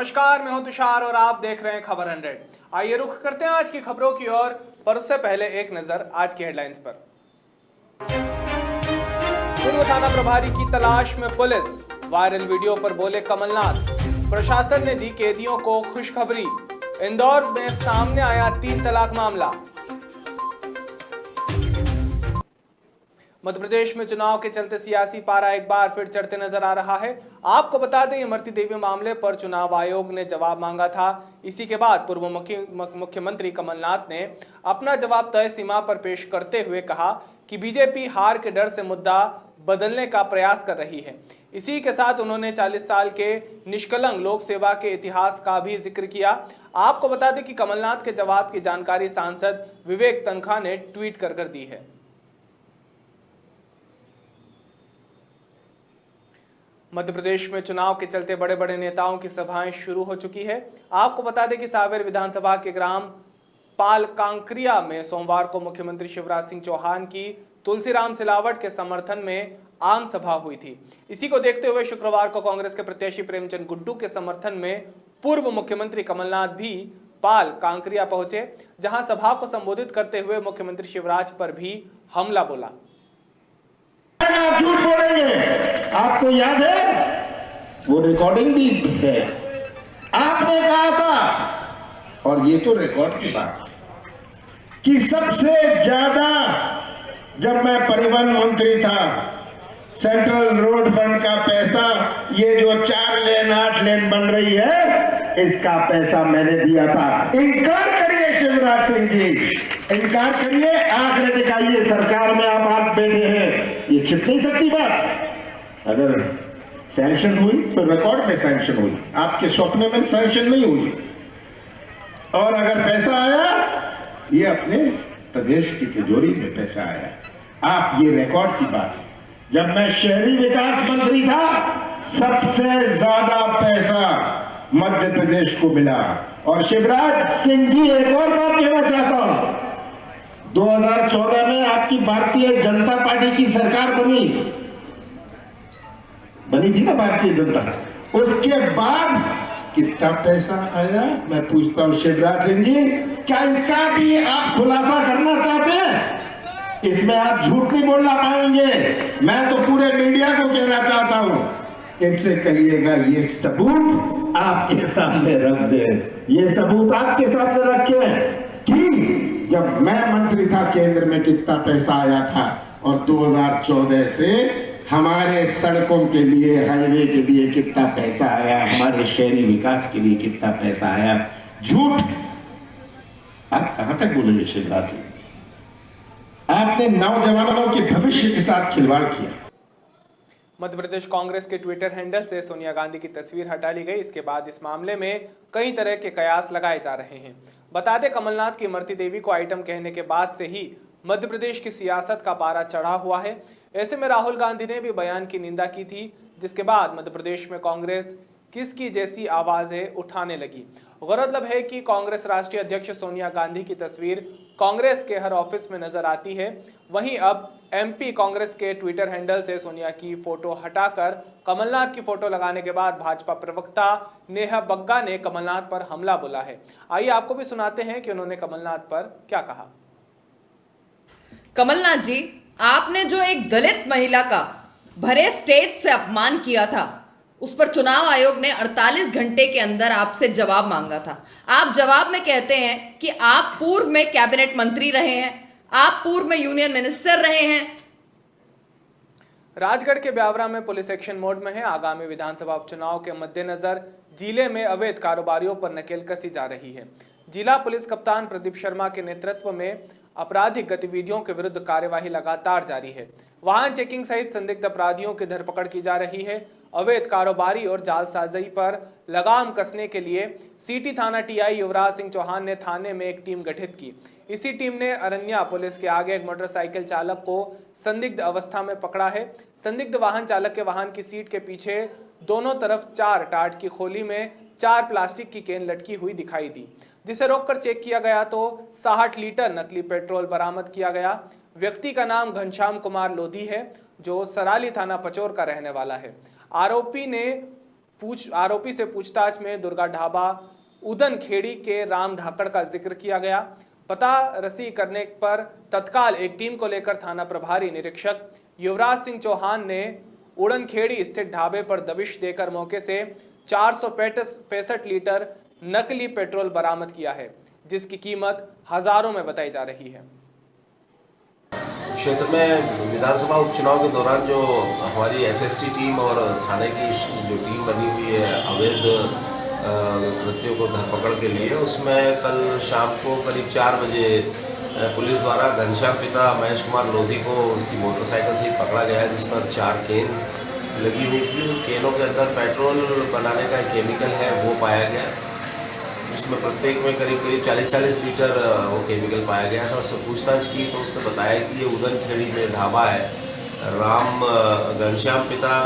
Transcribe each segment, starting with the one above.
नमस्कार, मैं हूं तुषार और आप देख रहे हैं खबर 100। आइए रुख करते हैं आज की खबरों की ओर, पर उससे पहले एक नजर आज की हेडलाइंस पर। पूर्व थाना प्रभारी की तलाश में पुलिस, वायरल वीडियो पर बोले कमलनाथ। प्रशासन ने दी कैदियों को खुशखबरी। इंदौर में सामने आया 3 तलाक मामला। मध्य प्रदेश में चुनाव के चलते सियासी पारा एक बार फिर चढ़ते नजर आ रहा है। आपको बता दें, इमरती देवी मामले पर चुनाव आयोग ने जवाब मांगा था। इसी के बाद पूर्व मुख्यमंत्री कमलनाथ ने अपना जवाब तय सीमा पर पेश करते हुए कहा कि बीजेपी हार के डर से मुद्दा बदलने का प्रयास कर रही है। इसी के साथ उन्होंने 40 साल के निष्कलंक लोक सेवा के इतिहास का भी जिक्र किया। आपको बता दें कि कमलनाथ के जवाब की जानकारी सांसद विवेक तनखा ने ट्वीट कर दी है। मध्य प्रदेश में चुनाव के चलते बड़े बड़े नेताओं की सभाएं शुरू हो चुकी है। आपको बता दें कि सावेर विधानसभा के ग्राम पाल कांकरिया में सोमवार को मुख्यमंत्री शिवराज सिंह चौहान की तुलसीराम सिलावट के समर्थन में आम सभा हुई थी। इसी को देखते हुए शुक्रवार को कांग्रेस के प्रत्याशी प्रेमचंद गुड्डू के समर्थन में पूर्व मुख्यमंत्री कमलनाथ भी पाल कांकरिया पहुंचे, जहां सभा को संबोधित करते हुए मुख्यमंत्री शिवराज पर भी हमला बोला। आप झूठ बोलेंगे, आपको याद है, वो रिकॉर्डिंग भी है। आपने कहा था, और ये तो रिकॉर्ड की बात, कि सबसे ज्यादा जब मैं परिवहन मंत्री था, सेंट्रल रोड फंड का पैसा, ये जो 4 लेन 8 लेन बन रही है, इसका पैसा मैंने दिया था। इनकार करिए शिवराज सिंह जी, इनकार करिए, आंकड़े दिखाइए। सरकार में आप बैठे हैं, ये छिप नहीं सकती बात। अगर सैंक्शन हुई तो रिकॉर्ड में सैंक्शन हुई, आपके स्वप्न में सैंक्शन नहीं हुई। और अगर पैसा आया, ये अपने प्रदेश की तिजोरी में पैसा आया। आप, ये रिकॉर्ड की बात है। जब मैं शहरी विकास मंत्री था, सबसे ज्यादा पैसा मध्य प्रदेश को मिला। और शिवराज सिंह जी, एक और बात कहना चाहता हूं, 2014 में आपकी भारतीय जनता पार्टी की सरकार बनी थी ना, भारतीय जनता, उसके बाद कितना पैसा आया, मैं पूछता हूं शिवराज सिंह जी, क्या इसका भी आप खुलासा करना चाहते हैं? इसमें आप झूठ नहीं बोलना पाएंगे। मैं तो पूरे मीडिया को कहना चाहता हूं, इनसे कहिएगा ये सबूत आपके सामने रख दे, ये सबूत आपके सामने रखे कि जब मैं मंत्री था केंद्र में कितना पैसा आया था, और 2014 से हमारे सड़कों के लिए, हाईवे के लिए कितना पैसा आया, हमारे शहरी विकास के लिए कितना पैसा आया। झूठ आप कहां तक बोलेंगे शिवराज सिंह? आपने नौजवानों के भविष्य के साथ खिलवाड़ किया। मध्य प्रदेश कांग्रेस के ट्विटर हैंडल से सोनिया गांधी की तस्वीर हटा ली गई। इसके बाद इस मामले में कई तरह के कयास लगाए जा रहे हैं। बता दें, कमलनाथ की इमरती देवी को आइटम कहने के बाद से ही मध्य प्रदेश की सियासत का पारा चढ़ा हुआ है। ऐसे में राहुल गांधी ने भी बयान की निंदा की थी, जिसके बाद मध्य प्रदेश में कांग्रेस किसकी जैसी आवाजें उठाने लगी। गौरतलब है कि कांग्रेस राष्ट्रीय अध्यक्ष सोनिया गांधी की तस्वीर कांग्रेस के हर ऑफिस में नजर आती है। वहीं अब एमपी कांग्रेस के ट्विटर हैंडल से सोनिया की फोटो हटाकर कमलनाथ की फोटो लगाने के बाद भाजपा प्रवक्ता नेहा बग्गा ने कमलनाथ पर हमला बोला है। आइए आपको भी सुनाते हैं कि उन्होंने कमलनाथ पर क्या कहा। कमलनाथ जी, आपने जो एक दलित महिला का भरे स्टेज से अपमान किया था, उस पर चुनाव आयोग ने 48 घंटे के अंदर आपसे जवाब मांगा था। आप जवाब में कहते हैं कि आप पूर्व में कैबिनेट मंत्री रहे हैं, आप पूर्व में यूनियन मिनिस्टर रहे हैं। राजगढ़ के ब्यावरा में पुलिस एक्शन मोड में है। आगामी विधानसभा उपचुनाव के मद्देनजर जिले में अवैध कारोबारियों पर नकेल कसी जा रही है। जिला पुलिस कप्तान प्रदीप शर्मा के नेतृत्व में आपराधिक गतिविधियों के विरुद्ध कार्यवाही लगातार जारी है। वाहन चेकिंग सहित संदिग्ध अपराधियों की धरपकड़ की जा रही है। अवैध कारोबारी और जालसाजी पर लगाम कसने के लिए सिटी थाना टीआई युवराज सिंह चौहान ने थाने में एक टीम गठित की। इसी टीम ने अरनिया पुलिस के आगे एक मोटरसाइकिल चालक को संदिग्ध अवस्था में पकड़ा है। संदिग्ध वाहन चालक के वाहन की सीट के पीछे दोनों तरफ 4 टाट की खोली में 4 प्लास्टिक की केन लटकी हुई दिखाई दी, जिसे रोककर चेक किया गया तो 60 लीटर नकली पेट्रोल बरामद किया गया। व्यक्ति का नाम घनश्याम कुमार लोधी है, जो सराली थाना पचोर का रहने वाला है। आरोपी ने आरोपी से पूछताछ में दुर्गा ढाबा उदन खेड़ी के राम धाकड़ का जिक्र किया गया। पता रसी करने पर तत्काल एक टीम को लेकर थाना प्रभारी निरीक्षक युवराज सिंह चौहान ने उड़न खेड़ी स्थित ढाबे पर दबिश देकर मौके से 465 लीटर नकली पेट्रोल बरामद किया है, जिसकी कीमत हजारों में बताई जा रही है। क्षेत्र में विधानसभा उपचुनाव के दौरान जो हमारी एफएसटी टीम और थाने की जो टीम बनी हुई है अवैध कृत्यों को धरपकड़ के लिए, उसमें कल शाम को करीब 4 बजे पुलिस द्वारा घनश्याम पिता महेश कुमार लोधी को उसकी मोटरसाइकिल से ही पकड़ा गया है, जिस पर 4 केन लगी हुई थी। केनों के अंदर पेट्रोल बनाने का केमिकल है वो पाया गया, जिसमें प्रत्येक में करीब 40-40 लीटर वो केमिकल पाया गया था। उससे पूछताछ की तो उसने बताया कि ये उदन खेड़ी में ढाबा है, घनश्याम पिता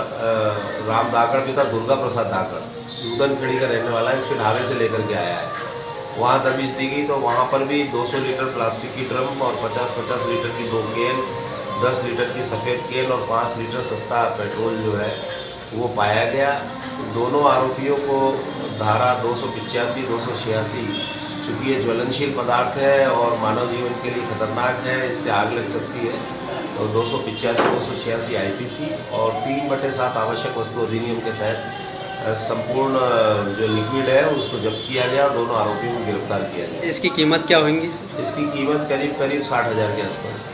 राम धाकड़ पिता दुर्गा प्रसाद धाकड़ उदन खेड़ी का रहने वाला है, इसके ढाबे से लेकर के आया है। वहाँ दबिश दी गई तो वहाँ पर भी 200 लीटर प्लास्टिक की ड्रम और 50-50 लीटर की 2 केन, 10 लीटर की सफ़ेद केन और 5 लीटर सस्ता पेट्रोल जो है वो पाया गया। दोनों आरोपियों को धारा 285, 286, चूँकि ये ज्वलनशील पदार्थ है और मानव जीवन के लिए खतरनाक है, इससे आग लग सकती है, तो 285, 286 IPC और 3/7 आवश्यक वस्तु अधिनियम के तहत संपूर्ण जो लिक्विड है उसको जब्त किया गया, दोनों आरोपियों को गिरफ्तार किया गया। इसकी कीमत क्या होगी? इसकी कीमत करीब 60,000 के आसपास।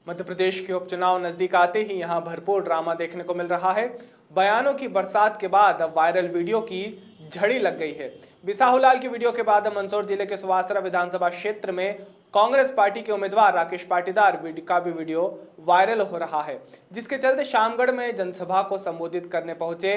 मध्य प्रदेश के उपचुनाव नजदीक आते ही यहां भरपूर ड्रामा देखने को मिल रहा है। बयानों की बरसात के बाद अब वायरल वीडियो की झड़ी लग गई है। बिसाहुलाल की वीडियो के बाद अब मंदसौर जिले के सुवासरा विधानसभा क्षेत्र में कांग्रेस पार्टी के उम्मीदवार राकेश पाटीदार का भी वीडियो वायरल हो रहा है, जिसके चलते शामगढ़ में जनसभा को संबोधित करने पहुंचे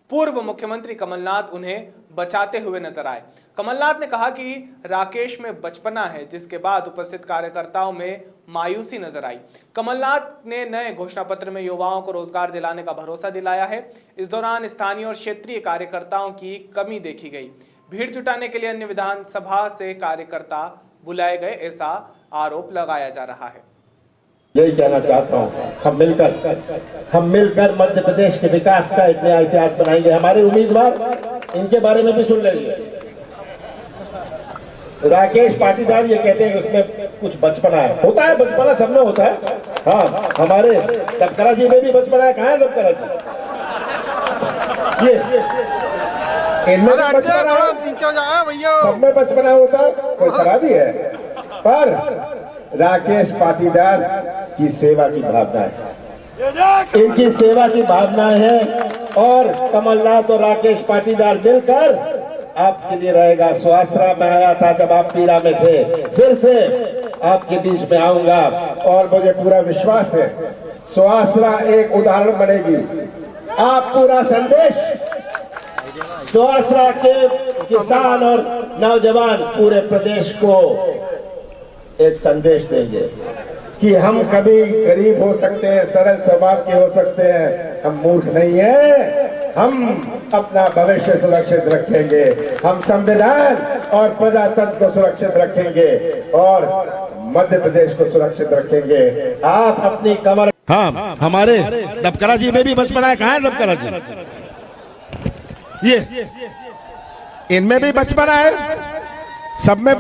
पूर्व मुख्यमंत्री कमलनाथ उन्हें बचाते हुए नजर आए। कमलनाथ ने कहा कि राकेश में बचपना है, जिसके बाद उपस्थित कार्यकर्ताओं में मायूसी नजर आई। कमलनाथ ने नए घोषणा पत्र में युवाओं को रोजगार दिलाने का भरोसा दिलाया है। इस दौरान स्थानीय और क्षेत्रीय कार्यकर्ताओं की कमी देखी गई। भीड़ जुटाने के लिए अन्य विधानसभा से कार्यकर्ता बुलाए गए, ऐसा आरोप लगाया जा रहा है। यही कहना चाहता हूँ, हम मिलकर मध्य प्रदेश के विकास का एक नया इतिहास बनाएंगे। हमारे उम्मीदवार, इनके बारे में भी सुन लीजिए। राकेश पाटीदार ये कहते हैं कि उसमें कुछ बचपना है। होता है, बचपना सब में होता है। हाँ, हमारे दबकरा जी में भी बचपना है। कहाँ है दबकरा जी? ये इनमें बचपना है, सब में बचपना होता है, कोई शराबी है। पर राकेश पाटीदार की सेवा की भावना है, इनकी सेवा की भावना है और कमलनाथ और राकेश पाटीदार मिलकर आपके लिए रहेगा। सुवासरा में आया था जब आप पीड़ा में थे, फिर से आपके बीच में आऊंगा और मुझे पूरा विश्वास है सुवासरा एक उदाहरण बनेगी। आप पूरा संदेश सुवासरा के किसान और नौजवान पूरे प्रदेश को एक संदेश देंगे कि हम कभी गरीब हो सकते हैं, सरल स्वभाव के हो सकते हैं, हम मूर्ख नहीं है। हम अपना भविष्य सुरक्षित रखेंगे, हम संविधान और प्रजातंत्र को सुरक्षित रखेंगे और मध्य प्रदेश को सुरक्षित रखेंगे। आप अपनी कमर। हाँ, हमारे दबकरा जी में भी बचपना है। कहाँ है दबकरा जी? ये इनमें भी बचपना है, सब में।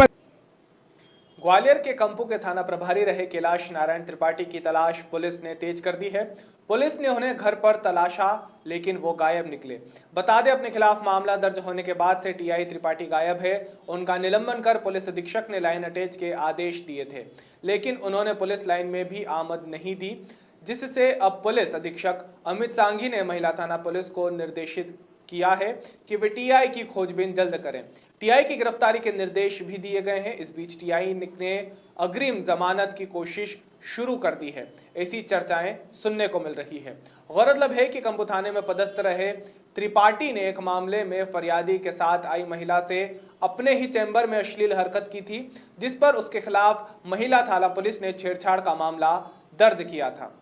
ग्वालियर के कंपू के थाना प्रभारी रहे कैलाश नारायण त्रिपाठी की तलाश पुलिस ने तेज कर दी है। पुलिस ने उन्हें घर पर तलाशा, लेकिन वो गायब निकले। बता दें, अपने खिलाफ मामला दर्ज होने के बाद से टीआई त्रिपाठी गायब है। उनका निलंबन कर पुलिस अधीक्षक ने लाइन अटैच के आदेश दिए थे, लेकिन उन्होंने पुलिस लाइन में भी आमद नहीं दी, जिससे अब पुलिस अधीक्षक अमित सांघी ने महिला थाना पुलिस को निर्देशित किया है कि वे टीआई की खोजबीन जल्द करें। टीआई की गिरफ्तारी के निर्देश भी दिए गए हैं। इस बीच टीआई ने अग्रिम जमानत की कोशिश शुरू कर दी है, ऐसी चर्चाएं सुनने को मिल रही है। गौरतलब है कि कंपू थाने में पदस्थ रहे त्रिपाठी ने एक मामले में फरियादी के साथ आई महिला से अपने ही चैम्बर में अश्लील हरकत की थी, जिस पर उसके खिलाफ महिला थाना पुलिस ने छेड़छाड़ का मामला दर्ज किया था।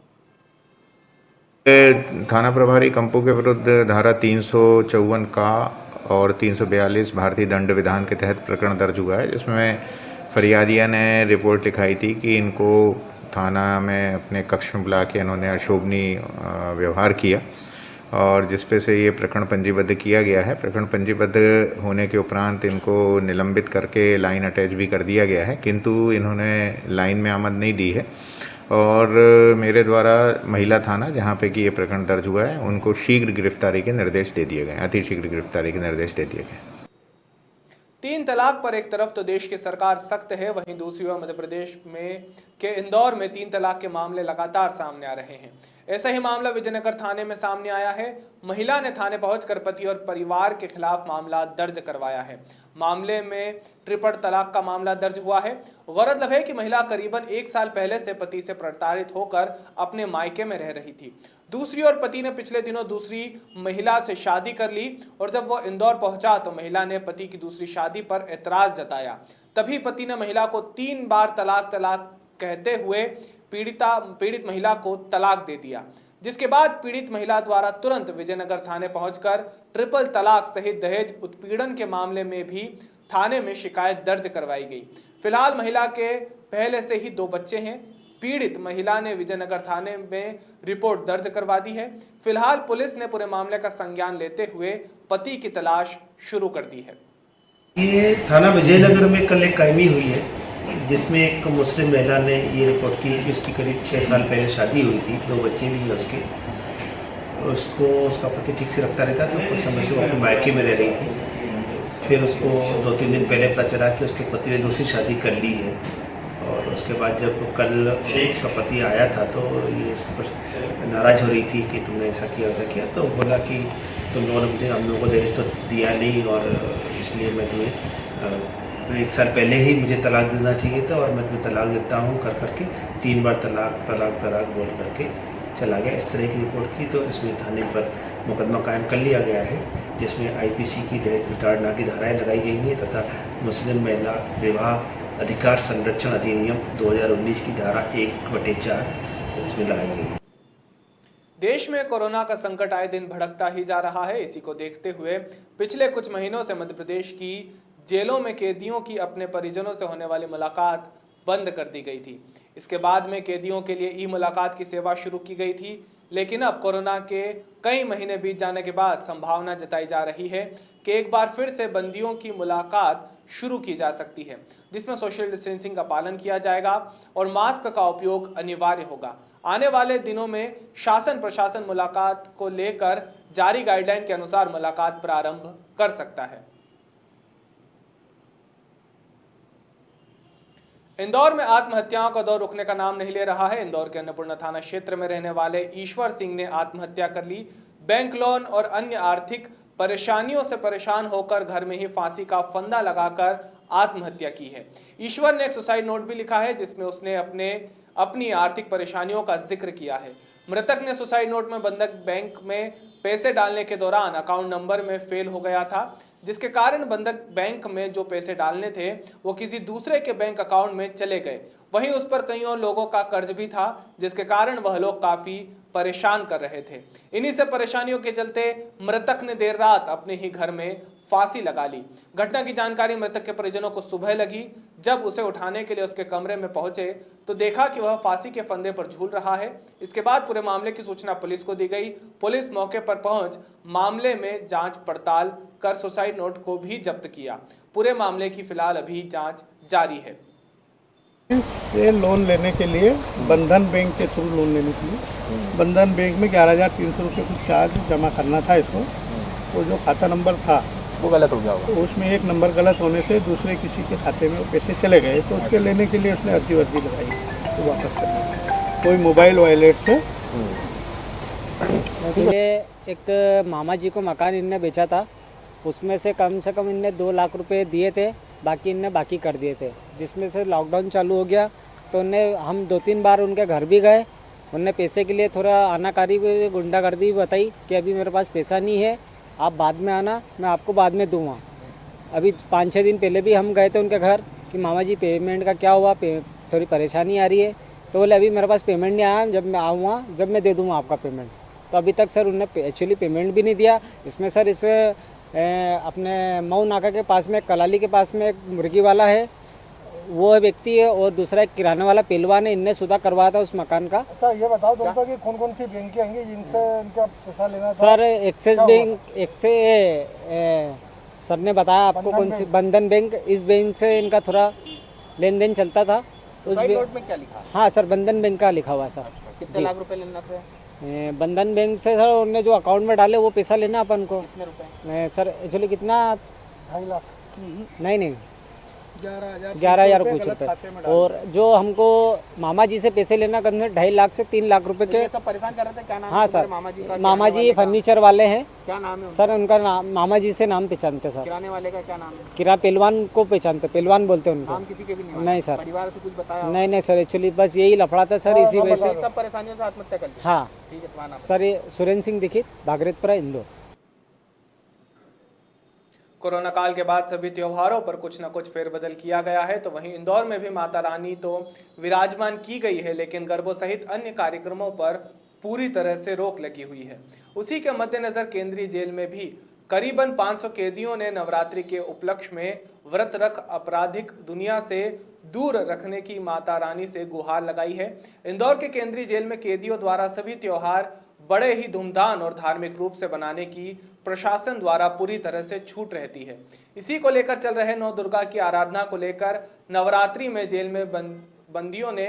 थाना प्रभारी कंपू के विरुद्ध धारा 354 का और 342 भारतीय दंड विधान के तहत प्रकरण दर्ज हुआ है, जिसमें फरियादिया ने रिपोर्ट लिखाई थी कि इनको थाना में अपने कक्ष में बुला के इन्होंने अशोभनीय व्यवहार किया और जिस पे से ये प्रकरण पंजीबद्ध किया गया है। प्रकरण पंजीबद्ध होने के उपरांत इनको निलंबित करके लाइन अटैच भी कर दिया गया है, किंतु इन्होंने लाइन में आमद नहीं दी है और मेरे द्वारा महिला थाना जहाँ पे कि ये प्रकरण दर्ज हुआ है उनको शीघ्र गिरफ्तारी के निर्देश दे दिए गए, अतिशीघ्र गिरफ्तारी के निर्देश दे दिए गए। 3 तलाक पर एक तरफ तो देश की सरकार सख्त है, वहीं दूसरी ओर मध्य प्रदेश में के इंदौर में 3 तलाक के मामले लगातार सामने आ रहे हैं। ऐसा ही मामला विजयनगर थाने में सामने आया है। महिला ने थाने पहुंचकर पति और परिवार के खिलाफ मामला दर्ज करवाया है। मामले में ट्रिपल तलाक का मामला दर्ज हुआ है। गौरतलब है कि महिला करीबन 1 साल पहले से पति से प्रताड़ित होकर अपने मायके में रह रही थी। दूसरी ओर पति ने पिछले दिनों दूसरी महिला से शादी कर ली और जब वह इंदौर पहुंचा तो महिला ने पति की दूसरी शादी पर एतराज जताया। तभी पति ने महिला को 3 बार तलाक कहते हुए पीड़ित महिला को तलाक दे दिया, जिसके बाद पीड़ित महिला द्वारा तुरंत विजयनगर थाने पहुंचकर ट्रिपल तलाक सहित दहेज उत्पीड़न के मामले में भी थाने में शिकायत दर्ज करवाई गई। फिलहाल महिला के पहले से ही 2 बच्चे हैं। पीड़ित महिला ने विजयनगर थाने में रिपोर्ट दर्ज करवा दी है। फिलहाल पुलिस ने पूरे मामले का संज्ञान लेते हुए पति की तलाश शुरू कर दी है। ये थाना विजयनगर में कल एक कायमी हुई है, जिसमें एक मुस्लिम महिला ने ये रिपोर्ट की कि उसकी करीब 6 साल पहले शादी हुई थी, 2 बच्चे भी हैं उसके। उसका पति ठीक से रखता रहता, तो कुछ समय से वो अपने मायके में रह रही थी। फिर उसको 2-3 दिन पहले पता चला कि उसके पति ने दूसरी शादी कर ली है और उसके बाद जब कल उसका पति आया था तो ये इसके पर नाराज़ हो रही थी कि तुमने ऐसा किया। तो बोला कि तुम लोगों ने हम लोगों को दहेज तो दिया नहीं और इसलिए मैं तुम्हें 1 साल पहले ही मुझे तलाक देना चाहिए था और मैं तुम्हें तलाक देता हूँ करके 3 बार तलाक बोल करके चला गया। इस तरह की रिपोर्ट की तो इसमें थाने पर मुकदमा कायम कर लिया गया है, जिसमें IPC की दहेज प्रताड़ना की धाराएँ लगाई गई हैं तथा मुस्लिम महिला विवाह अधिकार संरक्षण अधिनियम 2019 की धारा 1/4 इसमें लगाई गई है। देश में कोरोना का संकट आए दिन भड़कता ही जा रहा है। इसी को देखते हुए पिछले कुछ महीनों से मध्य प्रदेश की जेलों में कैदियों की अपने परिजनों से होने वाली मुलाकात बंद कर दी गई थी। इसके बाद में कैदियों के लिए ई-मुलाकात की सेवा शुरू की गई थी, लेकिन अब कोरोना के कई महीने बीत जाने के बाद संभावना जताई जा रही है कि एक बार फिर से बंदियों की मुलाकात शुरू की जा सकती है, जिसमें सोशल डिस्टेंसिंग का पालन किया जाएगा और मास्क का उपयोग अनिवार्य होगा। आने वाले दिनों में शासन प्रशासन मुलाकात को लेकर जारी गाइडलाइन के अनुसार मुलाकात प्रारंभ कर सकता है। इंदौर में आत्महत्याओं का दौर रुकने का नाम नहीं ले रहा है। इंदौर के अन्नपूर्णा थाना क्षेत्र में रहने वाले ईश्वर सिंह ने आत्महत्या कर ली। बैंक लोन और अन्य आर्थिक परेशानियों से परेशान होकर घर में ही फांसी का फंदा लगाकर आत्महत्या की है। ईश्वर ने एक सुसाइड नोट भी लिखा है, जिसमें उसने अपनी आर्थिक परेशानियों का जिक्र किया है। मृतक ने सुसाइड नोट में बंधक बैंक में पैसे डालने के दौरान अकाउंट नंबर में फेल हो गया था, जिसके कारण बंधक बैंक में जो पैसे डालने थे वो किसी दूसरे के बैंक अकाउंट में चले गए। वहीं उस पर कई और लोगों का कर्ज भी था, जिसके कारण वह लोग काफी परेशान कर रहे थे। इन्हीं से परेशानियों के चलते मृतक ने देर रात अपने ही घर में फांसी लगा ली। घटना की जानकारी मृतक के परिजनों को सुबह लगी। जब उसे उठाने के लिए उसके कमरे में पहुंचे तो देखा कि वह फांसी के फंदे पर झूल रहा है। इसके बाद पूरे मामले की सूचना पुलिस को दी गई। पुलिस मौके पर पहुंच मामले में जांच पड़ताल कर सुसाइड नोट को भी जब्त किया। पूरे मामले की फिलहाल अभी जांच जारी है। ये लोन लेने के लिए बंधन बैंक के थ्रू लोन लेने के लिए बंधन बैंक में 11,300 रुपये कुछ चार्ज जमा करना था इसको। तो जो खाता नंबर था वो गलत हो गया होगा, तो उसमें एक नंबर गलत होने से दूसरे किसी के खाते में वो पैसे चले गए। तो उसके लेने के लिए उसने अर्जी वर्जी लगाई तो वापस करना कोई मोबाइल वॉलेट से। ये एक मामा जी को मकान इनने बेचा था, उसमें से कम इनने 2 लाख रुपए दिए थे, बाकी इनने बाकी कर दिए थे। जिसमें से लॉकडाउन चालू हो गया तो हम 2-3 बार उनके घर भी गए। उनने पैसे के लिए थोड़ा आनाकारी गुंडागर्दी बताई कि अभी मेरे पास पैसा नहीं है, आप बाद में आना, मैं आपको बाद में दूँगा। अभी 5-6 दिन पहले भी हम गए थे उनके घर कि मामा जी पेमेंट का क्या हुआ, थोड़ी परेशानी आ रही है। तो बोले अभी मेरे पास पेमेंट नहीं आया, जब मैं आऊँगा जब मैं दे दूँगा आपका पेमेंट। तो अभी तक सर उन्होंने एक्चुअली पेमेंट भी नहीं दिया। इसमें सर इसमें अपने मऊ नाका के पास में कलाली के पास में एक मुर्गी वाला है, वो व्यक्ति है और दूसरा एक किराने वाला पहलवान है, इनने सौदा करवाया था उस मकान का। अच्छा ये बताओ दोस्तों कि कौन कौन सी बैंक आएंगी जिनसे इनका पैसा लेना था? सर एक्सिस बैंक, सर ने बताया आपको कौन सी, बंधन बैंक, इस बैंक से इनका थोड़ा लेन देन चलता था। उस में क्या लिखा? हाँ सर, बंधन बैंक का लिखा हुआ सर। कितने लाख रुपए लेना था? बंधन बैंक से सर उन्होंने जो अकाउंट में डाले वो पैसा लेना अपन को। कितने रुपए? सर एक्चुअली कितना, 2.5 लाख। नहीं 11,000 कुछ रुपए। और जो हमको मामा जी से पैसे लेना कम से 2.5 लाख से 3 लाख रुपए के। परेशान कर रहे थे, क्या नाम? हाँ सर, मामा जी का? मामा जी फर्नीचर वाले हैं। क्या नाम है? सर उनका नाम, मामा जी से नाम पहचानते सर। किराने वाले का क्या नाम है? किरा पहलवान को पहचानते, पहलवान बोलते हैं उनको। नाम किसी के भी नहीं सर। परिवार से कुछ बताया? नहीं सर, एक्चुअली बस यही लफड़ा था सर, इसी वजह से। सब परेशानियों से आत्महत्या कर ली? हाँ ठीक है, तुम्हारा नाम? सर ये सुरेंद्र सिंह दीक्षित, भागीरथपुरा, इंदौर। कोरोना काल के बाद सभी त्योहारों पर कुछ न कुछ फेरबदल किया गया है, तो वहीं इंदौर में भी माता रानी तो विराजमान की गई है, लेकिन गरबों सहित अन्य कार्यक्रमों पर पूरी तरह से रोक लगी हुई है। उसी के मद्देनजर केंद्रीय जेल में भी करीबन 500 कैदियों ने नवरात्रि के उपलक्ष्य में व्रत रख आपराधिक दुनिया से दूर रखने की माता रानी से गुहार लगाई है। इंदौर के केंद्रीय जेल में कैदियों द्वारा सभी त्योहार बड़े ही धूमधाम और धार्मिक रूप से बनाने की प्रशासन द्वारा पूरी तरह से छूट रहती है। इसी को लेकर चल रहे नौ दुर्गा की आराधना को लेकर नवरात्रि में जेल में बंदियों ने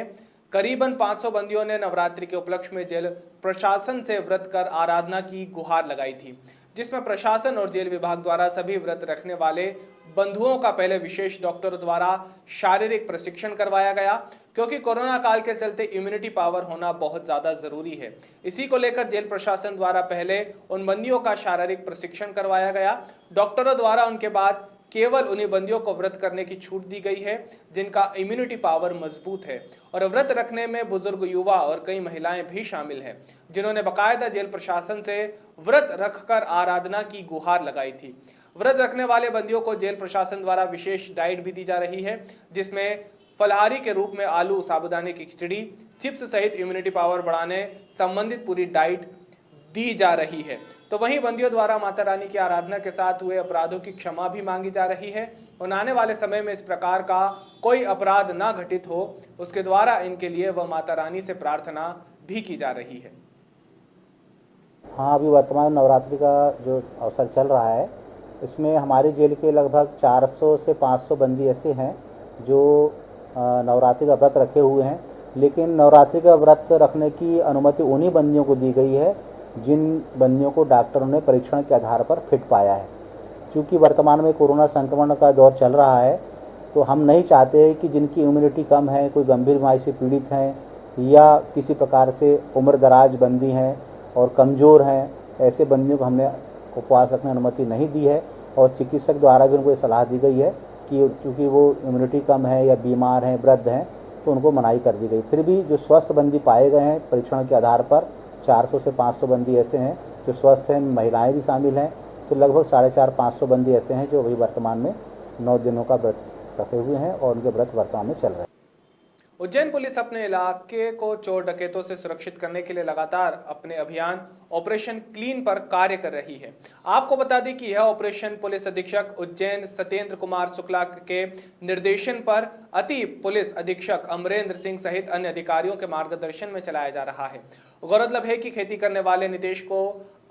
करीबन 500 बंदियों ने नवरात्रि के उपलक्ष्य में जेल प्रशासन से व्रत कर आराधना की गुहार लगाई थी, जिसमें प्रशासन और जेल विभाग द्वारा सभी व्रत रखने वाले बंधुओं का पहले विशेष डॉक्टरों द्वारा शारीरिक प्रशिक्षण करवाया गया, क्योंकि कोरोना काल के चलते इम्यूनिटी पावर होना बहुत ज़्यादा ज़रूरी है। इसी को लेकर जेल प्रशासन द्वारा पहले उन बंदियों का शारीरिक प्रशिक्षण करवाया गया। डॉक्टरों द्वारा उनके बाद केवल उन्हीं बंदियों को व्रत करने की छूट दी गई है जिनका इम्यूनिटी पावर मजबूत है, और व्रत रखने में बुजुर्ग, युवा और कई महिलाएं भी शामिल हैं, जिन्होंने बाकायदा जेल प्रशासन से व्रत रखकर आराधना की गुहार लगाई थी। व्रत रखने वाले बंदियों को जेल प्रशासन द्वारा विशेष डाइट भी दी जा रही है, जिसमें फलाहारी के रूप में आलू, साबुदाने की खिचड़ी, चिप्स सहित इम्यूनिटी पावर बढ़ाने संबंधित पूरी डाइट दी जा रही है। तो वहीं बंदियों द्वारा माता रानी की आराधना के साथ हुए अपराधों की क्षमा भी मांगी जा रही है, और आने वाले समय में इस प्रकार का कोई अपराध ना घटित हो, उसके द्वारा इनके लिए वह माता रानी से प्रार्थना भी की जा रही है। हाँ, अभी वर्तमान नवरात्रि का जो अवसर चल रहा है, इसमें हमारी जेल के लगभग 400 से 500 बंदी ऐसे हैं जो नवरात्रि का व्रत रखे हुए हैं, लेकिन नवरात्रि का व्रत रखने की अनुमति उन्हीं बंदियों को दी गई है जिन बंदियों को डॉक्टरों ने परीक्षण के आधार पर फिट पाया है। क्योंकि वर्तमान में कोरोना संक्रमण का दौर चल रहा है, तो हम नहीं चाहते कि जिनकी इम्यूनिटी कम है, कोई गंभीर बीमारी से पीड़ित हैं या किसी प्रकार से उम्र दराज बंदी हैं और कमज़ोर हैं, ऐसे बंदियों को हमने उपवास रखने की अनुमति नहीं दी है। और चिकित्सक द्वारा भी उनको ये सलाह दी गई है कि चूँकि वो इम्यूनिटी कम है या बीमार हैं, वृद्ध हैं, तो उनको मनाही कर दी गई। फिर भी जो स्वस्थ बंदी पाए गए हैं परीक्षण के आधार पर 400 से 500 बंदी ऐसे हैं जो स्वस्थ हैं, महिलाएं भी शामिल हैं, तो लगभग 450-500 बंदी ऐसे हैं जो अभी वर्तमान में 9 दिनों का व्रत रखे हुए हैं और उनके व्रत वर्तमान में चल रहे हैं। उज्जैन पुलिस अपने इलाके को चोर डकैतों से सुरक्षित करने के लिए लगातार अपने अभियान ऑपरेशन क्लीन पर कार्य कर रही है। आपको बता दें कि यह ऑपरेशन पुलिस अधीक्षक उज्जैन सत्येंद्र कुमार शुक्ला के निर्देशन पर अति पुलिस अधीक्षक अमरेंद्र सिंह सहित अन्य अधिकारियों के मार्गदर्शन में चलाया जा रहा है। गौरतलब है कि खेती करने वाले नितेश को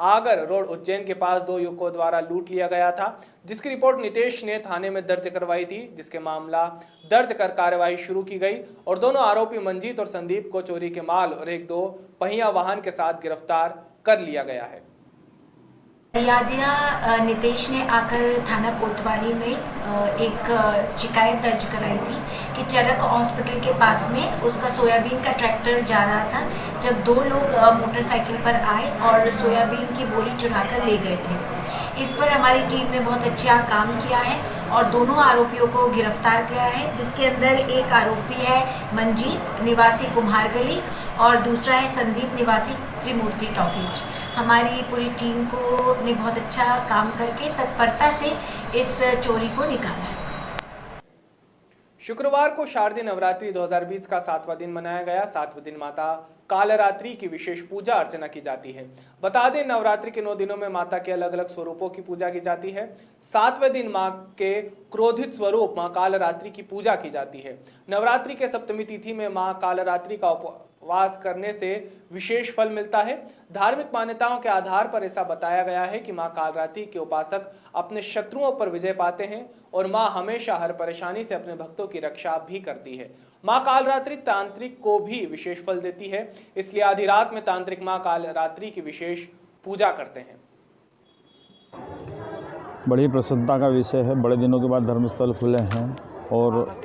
आगर रोड उज्जैन के पास 2 युवकों द्वारा लूट लिया गया था, जिसकी रिपोर्ट नितेश ने थाने में दर्ज करवाई थी, जिसके मामला दर्ज कर कार्यवाही शुरू की गई और दोनों आरोपी मंजीत और संदीप को चोरी के माल और एक 2 पहिया वाहन के साथ गिरफ्तार कर लिया गया है। नितेश ने आकर थाना कोतवाली में एक शिकायत दर्ज कराई थी कि चरक हॉस्पिटल के पास में उसका सोयाबीन का ट्रैक्टर जा रहा था, जब 2 लोग मोटरसाइकिल पर आए और सोयाबीन की बोरी चुरा कर ले गए थे। इस पर हमारी टीम ने बहुत अच्छा काम किया है और दोनों आरोपियों को गिरफ्तार किया है, जिसके अंदर एक आरोपी है मंजीत निवासी कुम्हारगली और दूसरा है संदीप निवासी त्रिमूर्ति टॉकीज। हमारी पूरी टीम को ने बहुत अच्छा काम करके तत्परता से इस चोरी को निकाला है। शुक्रवार को शारदीय नवरात्रि 2020 का 7वां दिन मनाया गया। 7वें दिन माता कालरात्रि की विशेष पूजा अर्चना की जाती है। बता दें, नवरात्रि के 9 दिनों में माता के अलग अलग स्वरूपों की पूजा की जाती है। 7वें दिन मां के क्रोधित स्वरूप मां कालरात्रि की पूजा की जाती है। नवरात्रि के सप्तमी तिथि में मां कालरात्रि का उपवास करने से विशेष फल मिलता है। धार्मिक मान्यताओं के आधार पर ऐसा बताया गया है कि मां कालरात्रि के उपासक अपने शत्रुओं पर विजय पाते हैं और मां हमेशा हर परेशानी से अपने भक्तों की रक्षा भी करती है। मां कालरात्रि तांत्रिक को भी विशेष फल देती है, इसलिए आधी रात में तांत्रिक मां कालरात्रि की विशेष पूजा करते हैं। बड़ी प्रसन्नता का विषय है। बड़े दिनों के बाद धर्मस्थल खुले हैं और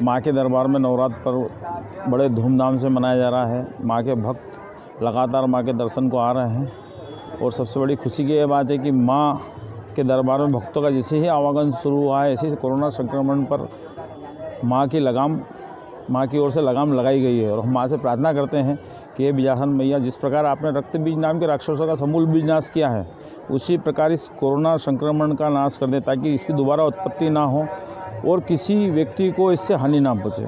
माँ के दरबार में नवरात्र पर्व बड़े धूमधाम से मनाया जा रहा है। माँ के भक्त लगातार माँ के दर्शन को आ रहे हैं और सबसे बड़ी खुशी की यह बात है कि माँ के दरबार में भक्तों का जैसे ही आवागमन शुरू हुआ है, ऐसे ही कोरोना संक्रमण पर माँ की ओर से लगाम लगाई गई है। और हम माँ से प्रार्थना करते हैं कि ये बिजासन मैया, जिस प्रकार आपने रक्त बीज नाम के राक्षसों का समूल बीज नाश किया है, उसी प्रकार इस कोरोना संक्रमण का नाश कर दें, ताकि इसकी दोबारा उत्पत्ति ना हो और किसी व्यक्ति को इससे हानि ना पहुंचे।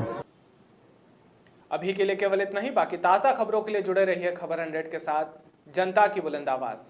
अभी के लिए केवल इतना ही। बाकी ताज़ा खबरों के लिए जुड़े रहिए खबर 100 के साथ। जनता की बुलंद आवाज़।